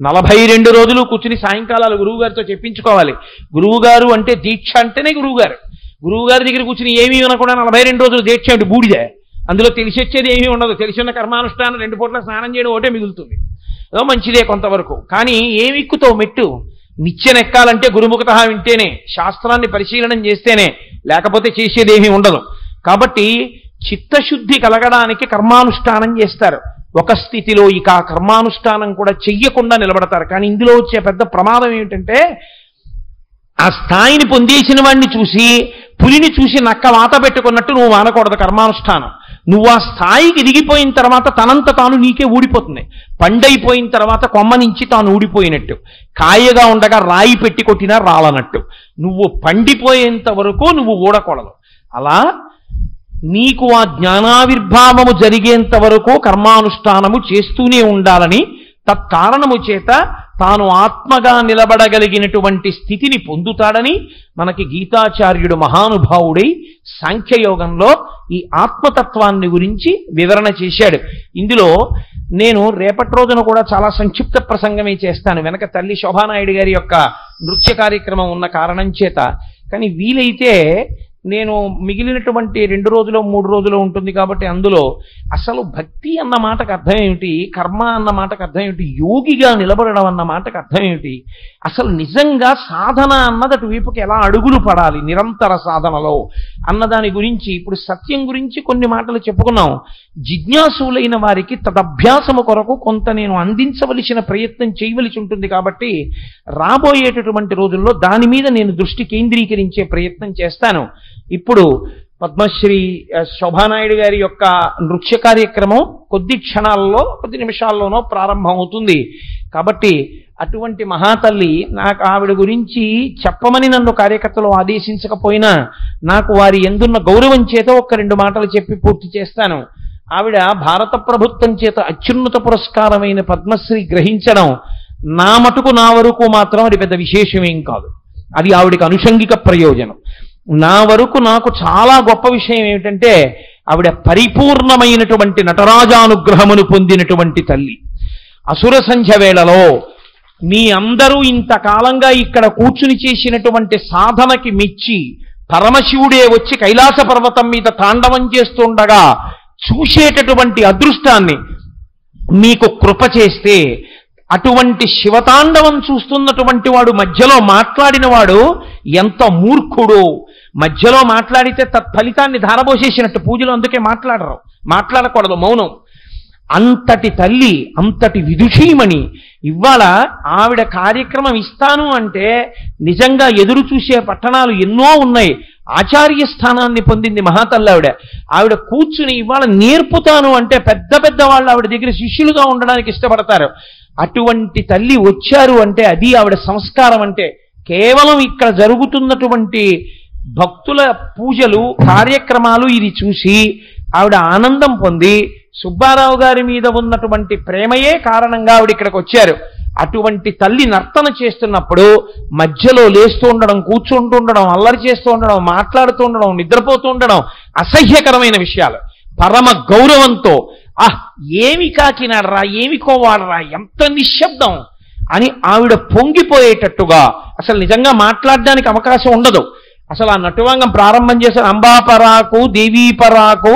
42 రోజులు కూర్చుని సాయంకాలాలు గురువుగారితో చెప్పించుకోవాలి. గురువుగారు అంటే దీక్ష అంటేనే గురువుగారు. గురువుగారి దగ్గర కూర్చుని ఏమీ వినకుండా 42 రోజులు దీక్ష అంటే బూడిదే. అందులో తెలిసొచ్చేది ఏమీ ఉండదు. తెలిసిన కర్మానుష్ఠానం 2 పూట్ల స్నానం చేయడం ఒకటే మిగులుతుంది. ఏదో మంచిదే కొంతవరకు, కానీ ఏమి ఎక్కుతావు మెట్టు? నిత్యనెక్కాలంటే గురుముఖతః వింటేనే, శాస్త్రాన్ని పరిశీలనం చేస్తేనే, లేకపోతే చేసేదేమీ ఉండదు. కాబట్టి చిత్తశుద్ధి కలగడానికి కర్మానుష్ఠానం చేస్తారు. ఒక స్థితిలో ఇక ఆ కర్మానుష్ఠానం కూడా చెయ్యకుండా నిలబడతారు. కానీ ఇందులో వచ్చే పెద్ద ప్రమాదం ఏమిటంటే ఆ స్థాయిని పొందేసిన వాడిని చూసి పులిని చూసి నక్క వాత పెట్టుకున్నట్టు నువ్వు మానకూడదు కర్మానుష్ఠానం. నువ్వు ఆ స్థాయికి దిగిపోయిన తర్వాత తనంత తాను నీకే ఊడిపోతుంది. పండైపోయిన తర్వాత కొమ్మ నుంచి తాను ఊడిపోయినట్టు, కాయగా ఉండగా రాయి పెట్టి కొట్టినా రాలనట్టు, నువ్వు పండిపోయేంత వరకు నువ్వు ఊడకూడదు. అలా నీకు ఆ జ్ఞానావిర్భావము జరిగేంత వరకు కర్మానుష్ఠానము చేస్తూనే ఉండాలని, తత్కారణము చేత తాను ఆత్మగా నిలబడగలిగినటువంటి స్థితిని పొందుతాడని మనకి గీతాచార్యుడు మహానుభావుడై సాంఖ్యయోగంలో ఈ ఆత్మతత్వాన్ని గురించి వివరణ చేశాడు. ఇందులో నేను రేపటి రోజున కూడా చాలా సంక్షిప్త ప్రసంగమే చేస్తాను, వెనక తల్లి శోభానాయుడు గారి యొక్క నృత్య కార్యక్రమం ఉన్న కారణం చేత. కానీ వీలైతే నేను మిగిలినటువంటి 2 రోజులు 3 రోజులు ఉంటుంది కాబట్టి అందులో అసలు భక్తి అన్న మాటకు అర్థం ఏమిటి, కర్మ అన్న మాటకు అర్థం ఏమిటి, యోగిగా నిలబడడం అన్న మాటకు అర్థం ఏమిటి, అసలు నిజంగా సాధన అన్నది అటువైపుకి ఎలా అడుగులు పడాలి నిరంతర సాధనలో అన్నదాని గురించి, ఇప్పుడు సత్యం గురించి కొన్ని మాటలు చెప్పుకున్నాం. జిజ్ఞాసులైన వారికి తదభ్యాసము కొరకు కొంత నేను అందించవలసిన ప్రయత్నం చేయవలసి ఉంటుంది కాబట్టి రాబోయేటటువంటి రోజుల్లో దాని మీద నేను దృష్టి కేంద్రీకరించే ప్రయత్నం చేస్తాను. ఇప్పుడు పద్మశ్రీ శోభానాయుడు గారి యొక్క నృత్య కార్యక్రమం కొద్ది క్షణాల్లో, కొద్ది నిమిషాల్లోనో ప్రారంభం అవుతుంది. కాబట్టి అటువంటి మహాతల్లి, నాకు ఆవిడ గురించి చెప్పమని నన్ను కార్యకర్తలు ఆదేశించకపోయినా నాకు వారి ఎందున్న గౌరవం చేత 1-2 మాటలు చెప్పి పూర్తి చేస్తాను. ఆవిడ భారత ప్రభుత్వం చేత అత్యున్నత పురస్కారమైన పద్మశ్రీ గ్రహించడం నా మటుకు నా వరకు మాత్రం అది పెద్ద విశేషమేం కాదు, అది ఆవిడికి అనుషంగిక ప్రయోజనం. నా వరకు నాకు చాలా గొప్ప విషయం ఏమిటంటే ఆవిడ పరిపూర్ణమైనటువంటి నటరాజానుగ్రహమును పొందినటువంటి తల్లి. అసుర సంధ్య వేళలో మీ అందరూ ఇంతకాలంగా ఇక్కడ కూర్చుని చేసినటువంటి సాధనకి మెచ్చి పరమశివుడే వచ్చి కైలాస పర్వతం మీద తాండవం చేస్తుండగా చూసేటటువంటి అదృష్టాన్ని మీకు కృప చేస్తే, అటువంటి శివతాండవం చూస్తున్నటువంటి వాడు మధ్యలో మాట్లాడిన వాడు ఎంత మూర్ఖుడు. మధ్యలో మాట్లాడితే తత్ఫలితాన్ని ధారబోసేసినట్టు, పూజలు అందుకే మాట్లాడకూడదు, మౌనం. అంతటి తల్లి, అంతటి విదుషీమణి ఇవాళ ఆవిడ కార్యక్రమం ఇస్తాను అంటే నిజంగా ఎదురు చూసే పట్టణాలు ఎన్నో ఉన్నాయి. ఆచార్య స్థానాన్ని పొందింది మహాతల్లి ఆవిడ. ఆవిడ కూర్చుని ఇవాళ నేర్పుతాను అంటే పెద్ద పెద్ద వాళ్ళు ఆవిడ దగ్గర శిష్యులుగా ఉండడానికి ఇష్టపడతారు. అటువంటి తల్లి వచ్చారు అంటే అది ఆవిడ సంస్కారం. అంటే కేవలం ఇక్కడ జరుగుతున్నటువంటి భక్తుల పూజలు కార్యక్రమాలు ఇది చూసి ఆవిడ ఆనందం పొంది సుబ్బారావు గారి మీద ఉన్నటువంటి ప్రేమయే కారణంగా ఆవిడ ఇక్కడికి వచ్చారు. అటువంటి తల్లి నర్తన చేస్తున్నప్పుడు మధ్యలో లేస్తూ ఉండడం, కూర్చుంటూ ఉండడం, అల్లరి చేస్తూ ఉండడం, మాట్లాడుతూ ఉండడం, నిద్రపోతూ ఉండడం అసహ్యకరమైన విషయాలు. పరమ గౌరవంతో ఏమి కాకినాడరా, ఏమి కోవాడరా, ఎంత నిశ్శబ్దం అని ఆవిడ పొంగిపోయేటట్టుగా, అసలు నిజంగా మాట్లాడడానికి అవకాశం ఉండదు. అసలు ఆ నటువాంగం ప్రారంభం చేశారు, అంబాపరాకు దేవీపరాకు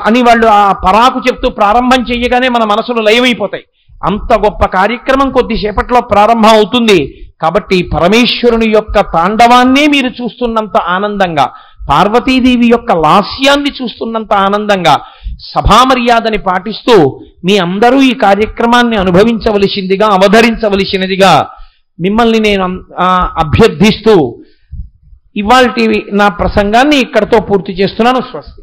అని వాళ్ళు ఆ పరాకు చెప్తూ ప్రారంభం చేయగానే మన మనసులు లయమైపోతాయి. అంత గొప్ప కార్యక్రమం కొద్దిసేపట్లో ప్రారంభం అవుతుంది. కాబట్టి పరమేశ్వరుని యొక్క తాండవాన్నే మీరు చూస్తున్నంత ఆనందంగా, పార్వతీదేవి యొక్క లాస్యాన్ని చూస్తున్నంత ఆనందంగా సభామర్యాదని పాటిస్తూ మీ అందరూ ఈ కార్యక్రమాన్ని అనుభవించవలసిందిగా, అవధరించవలసినదిగా మిమ్మల్ని నేను అభ్యర్థిస్తూ ఇవాల్టి నా ప్రసంగాన్ని ఇక్కడితో పూర్తి చేస్తున్నాను. స్వస్తి.